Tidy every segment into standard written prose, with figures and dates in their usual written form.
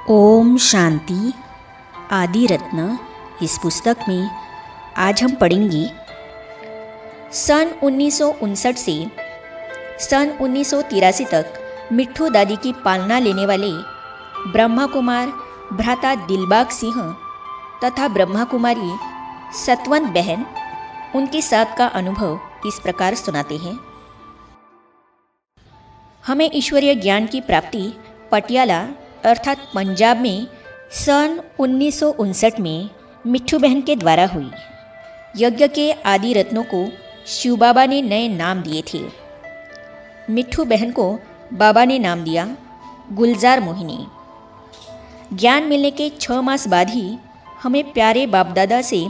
ओम शांति। आदि रत्न इस पुस्तक में आज हम पढ़ेंगे सन 1959 से सन 1983 तक मिट्ठू दादी की पालना लेने वाले ब्रह्मा कुमार भ्राता दिलबाग सिंह तथा ब्रह्मा कुमारी सतवंत बहन उनके साथ का अनुभव इस प्रकार सुनाते हैं। हमें ईश्वरीय ज्ञान की प्राप्ति पटियाला अर्थात पंजाब में सन 1959 में मिट्ठू बहन के द्वारा हुई। यज्ञ के आदि रत्नों को शिव बाबा ने नए नाम दिए थे। मिट्ठू बहन को बाबा ने नाम दिया गुलजार मोहिनी। ज्ञान मिलने के 6 मास बाद ही हमें प्यारे बाप दादा से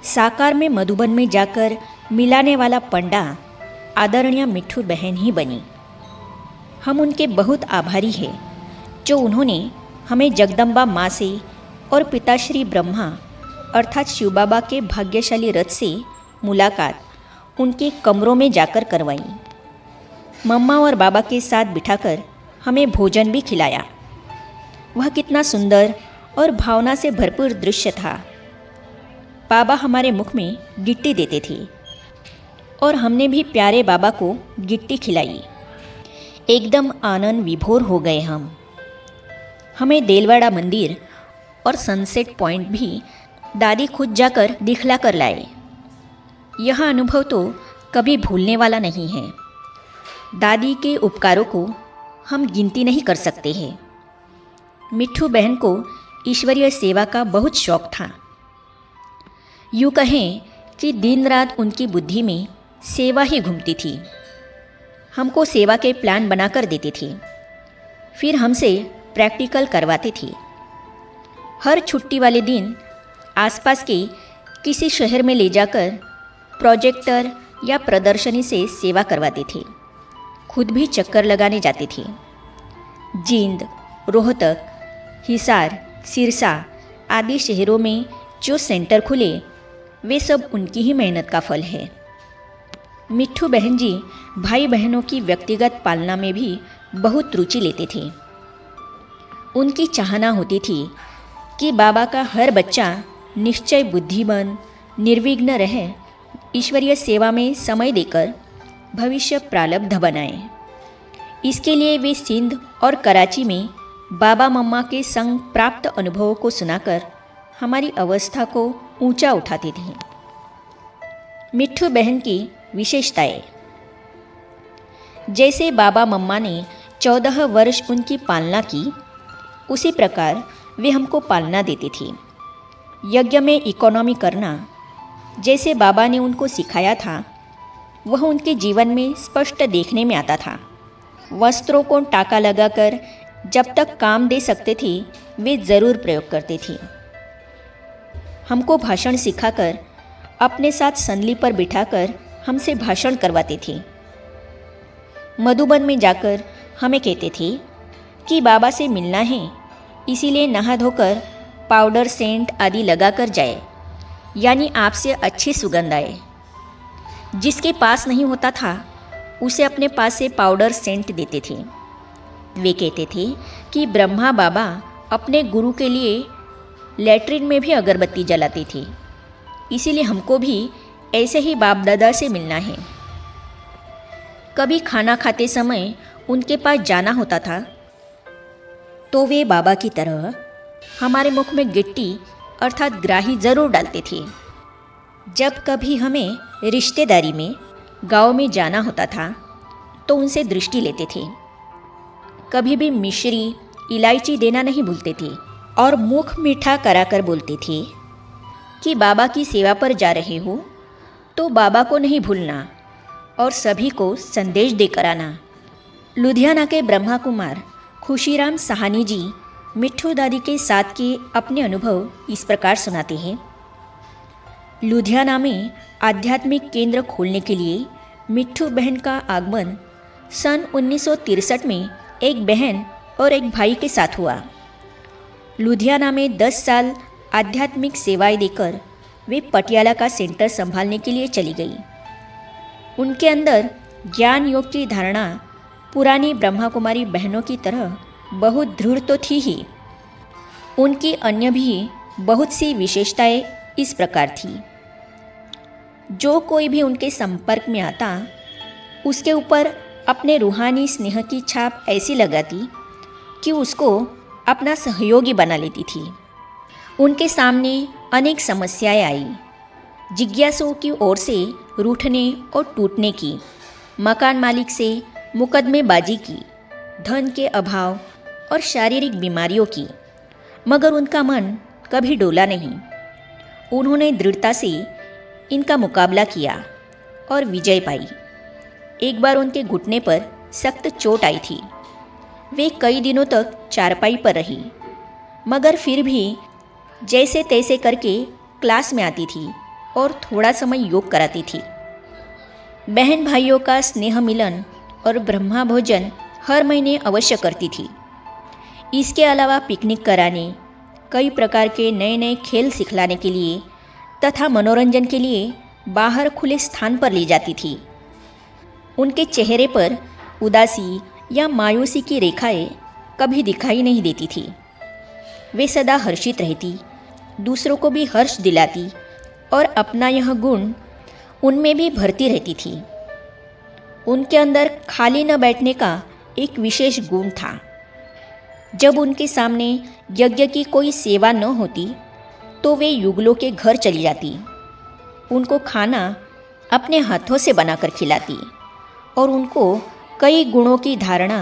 साकार में मधुबन में जाकर मिलाने वाला पंडा आदरणीय मिट्ठू बहन ही बनी। हम उनके बहुत आभारी हैं जो उन्होंने हमें जगदम्बा माँ से और पिताश्री ब्रह्मा अर्थात शिव बाबा के भाग्यशाली रथ से मुलाकात उनके कमरों में जाकर करवाई। मम्मा और बाबा के साथ बिठाकर हमें भोजन भी खिलाया। वह कितना सुंदर और भावना से भरपूर दृश्य था। बाबा हमारे मुख में गिट्टी देते थे और हमने भी प्यारे बाबा को गिट्टी खिलाई। एकदम आनंद विभोर हो गए। हमें देलवाड़ा मंदिर और सनसेट पॉइंट भी दादी खुद जाकर दिखला कर लाए। यह अनुभव तो कभी भूलने वाला नहीं है। दादी के उपकारों को हम गिनती नहीं कर सकते हैं। मिट्ठू बहन को ईश्वरीय सेवा का बहुत शौक था। यूँ कहें कि दिन रात उनकी बुद्धि में सेवा ही घूमती थी। हमको सेवा के प्लान बनाकर देती थी, फिर हमसे प्रैक्टिकल करवाती थी। हर छुट्टी वाले दिन आसपास के किसी शहर में ले जाकर प्रोजेक्टर या प्रदर्शनी से सेवा करवाती थी। खुद भी चक्कर लगाने जाती थी। जींद, रोहतक, हिसार, सिरसा आदि शहरों में जो सेंटर खुले वे सब उनकी ही मेहनत का फल है। मिट्ठू बहन जी भाई बहनों की व्यक्तिगत पालना में भी बहुत रुचि लेते थे। उनकी चाहना होती थी कि बाबा का हर बच्चा निश्चय बुद्धिमान निर्विघ्न रहे, ईश्वरीय सेवा में समय देकर भविष्य प्रारब्ध बनाए। इसके लिए वे सिंध और कराची में बाबा मम्मा के संग प्राप्त अनुभवों को सुनाकर हमारी अवस्था को ऊंचा उठाती थी। मिट्ठू बहन की विशेषताएं। जैसे बाबा मम्मा ने 14 वर्ष उनकी पालना की, उसी प्रकार वे हमको पालना देती थी। यज्ञ में इकोनॉमी करना जैसे बाबा ने उनको सिखाया था, वह उनके जीवन में स्पष्ट देखने में आता था। वस्त्रों को टाका लगाकर जब तक काम दे सकते थे वे ज़रूर प्रयोग करते थे। हमको भाषण सिखाकर अपने साथ संदली पर बिठाकर हमसे भाषण करवाते थे। मधुबन में जाकर हमें कहते थे कि बाबा से मिलना है, इसीलिए नहा धोकर पाउडर सेंट आदि लगाकर जाए, यानी आपसे अच्छी सुगंध आए। जिसके पास नहीं होता था उसे अपने पास से पाउडर सेंट देते थे। वे कहते थे कि ब्रह्मा बाबा अपने गुरु के लिए लैट्रिन में भी अगरबत्ती जलाते थे, इसीलिए हमको भी ऐसे ही बाप दादा से मिलना है। कभी खाना खाते समय उनके पास जाना होता था तो वे बाबा की तरह हमारे मुख में गिट्टी अर्थात ग्राही ज़रूर डालते थे। जब कभी हमें रिश्तेदारी में गांव में जाना होता था तो उनसे दृष्टि लेते थे। कभी भी मिश्री इलायची देना नहीं भूलते थे और मुख मीठा कराकर बोलते थे कि बाबा की सेवा पर जा रहे हो तो बाबा को नहीं भूलना और सभी को संदेश देकर आना। लुधियाना के ब्रह्मा कुमार खुशीराम साहनी जी मिट्ठू दादी के साथ के अपने अनुभव इस प्रकार सुनाते हैं। लुधियाना में आध्यात्मिक केंद्र खोलने के लिए मिट्ठू बहन का आगमन सन 1963 में एक बहन और एक भाई के साथ हुआ। लुधियाना में 10 साल आध्यात्मिक सेवाएं देकर वे पटियाला का सेंटर संभालने के लिए चली गई। उनके अंदर ज्ञान योग की धारणा पुरानी ब्रह्मा कुमारी बहनों की तरह बहुत दृढ़ तो थी ही, उनकी अन्य भी बहुत सी विशेषताएं इस प्रकार थी। जो कोई भी उनके संपर्क में आता उसके ऊपर अपने रूहानी स्नेह की छाप ऐसी लगाती कि उसको अपना सहयोगी बना लेती थी। उनके सामने अनेक समस्याएं आई, जिज्ञासुओं की ओर से रूठने और टूटने की, मकान मालिक से मुकदमेबाजी की, धन के अभाव और शारीरिक बीमारियों की, मगर उनका मन कभी डोला नहीं। उन्होंने दृढ़ता से इनका मुकाबला किया और विजय पाई। एक बार उनके घुटने पर सख्त चोट आई थी। वे कई दिनों तक चारपाई पर रही, मगर फिर भी जैसे तैसे करके क्लास में आती थी और थोड़ा समय योग कराती थी। बहन भाइयों का स्नेह मिलन और ब्रह्मा भोजन हर महीने अवश्य करती थी। इसके अलावा पिकनिक कराने, कई प्रकार के नए नए खेल सिखलाने के लिए तथा मनोरंजन के लिए बाहर खुले स्थान पर ले जाती थी। उनके चेहरे पर उदासी या मायूसी की रेखाएं कभी दिखाई नहीं देती थी। वे सदा हर्षित रहती, दूसरों को भी हर्ष दिलाती और अपना यह गुण उनमें भी भरती रहती थी। उनके अंदर खाली न बैठने का एक विशेष गुण था। जब उनके सामने यज्ञ की कोई सेवा न होती तो वे युगलों के घर चली जाती, उनको खाना अपने हाथों से बनाकर खिलाती और उनको कई गुणों की धारणा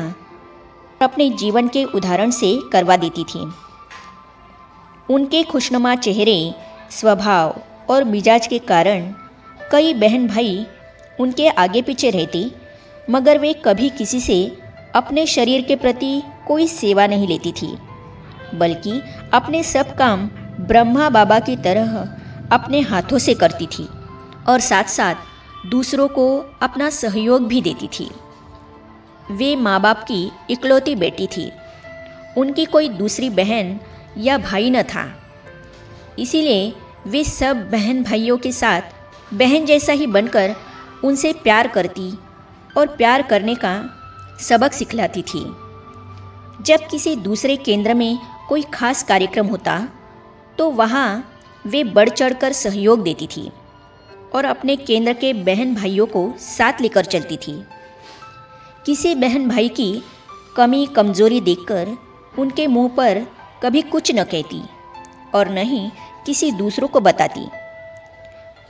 अपने जीवन के उदाहरण से करवा देती थी। उनके खुशनुमा चेहरे, स्वभाव और मिजाज के कारण कई बहन भाई उनके आगे पीछे रहते, मगर वे कभी किसी से अपने शरीर के प्रति कोई सेवा नहीं लेती थी, बल्कि अपने सब काम ब्रह्मा बाबा की तरह अपने हाथों से करती थी और साथ साथ दूसरों को अपना सहयोग भी देती थी। वे माँ बाप की इकलौती बेटी थी। उनकी कोई दूसरी बहन या भाई न था, इसीलिए वे सब बहन भाइयों के साथ बहन जैसा ही बनकर उनसे प्यार करती और प्यार करने का सबक सिखलाती थी। जब किसी दूसरे केंद्र में कोई खास कार्यक्रम होता तो वहाँ वे बढ़ चढ़कर सहयोग देती थी और अपने केंद्र के बहन भाइयों को साथ लेकर चलती थी। किसी बहन भाई की कमी कमजोरी देखकर उनके मुंह पर कभी कुछ न कहती और न ही किसी दूसरों को बताती,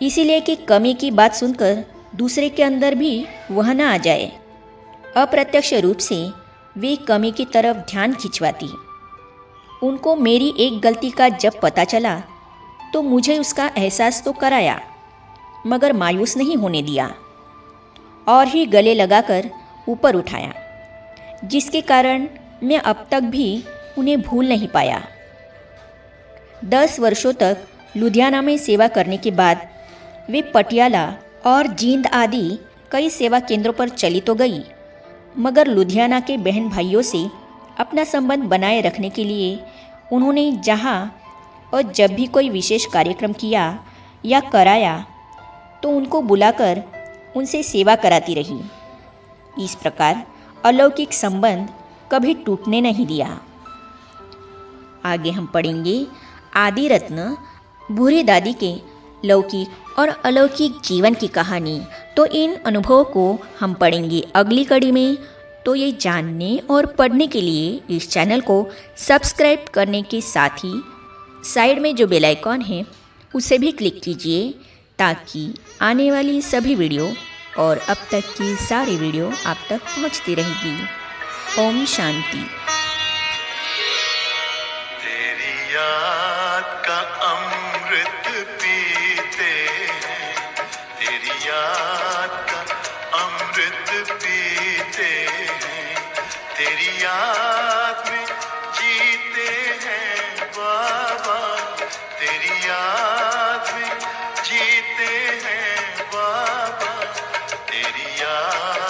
इसीलिए कि कमी की बात सुनकर दूसरे के अंदर भी वह न आ जाए। अप्रत्यक्ष रूप से वे कमी की तरफ ध्यान खिंचवाती। उनको मेरी एक गलती का जब पता चला तो मुझे उसका एहसास तो कराया, मगर मायूस नहीं होने दिया और ही गले लगाकर ऊपर उठाया, जिसके कारण मैं अब तक भी उन्हें भूल नहीं पाया। 10 वर्षों तक लुधियाना में सेवा करने के बाद वे पटियाला और जींद आदि कई सेवा केंद्रों पर चली तो गई, मगर लुधियाना के बहन भाइयों से अपना संबंध बनाए रखने के लिए उन्होंने जहाँ और जब भी कोई विशेष कार्यक्रम किया या कराया तो उनको बुलाकर उनसे सेवा कराती रही। इस प्रकार अलौकिक संबंध कभी टूटने नहीं दिया। आगे हम पढ़ेंगे आदि रत्न भूरी दादी के लौकिक और अलौकिक जीवन की कहानी। तो इन अनुभवों को हम पढ़ेंगे अगली कड़ी में। तो ये जानने और पढ़ने के लिए इस चैनल को सब्सक्राइब करने के साथ ही साइड में जो बेल आइकॉन है उसे भी क्लिक कीजिए, ताकि आने वाली सभी वीडियो और अब तक की सारी वीडियो आप तक पहुंचती रहेगी। ओम शांति। तेरी याद का अमृत पीते हैं, तेरी याद का अमृत पीते हैं, तेरी याद में जीते हैं बाबा, तेरी याद में जीते हैं बाबा, तेरी याद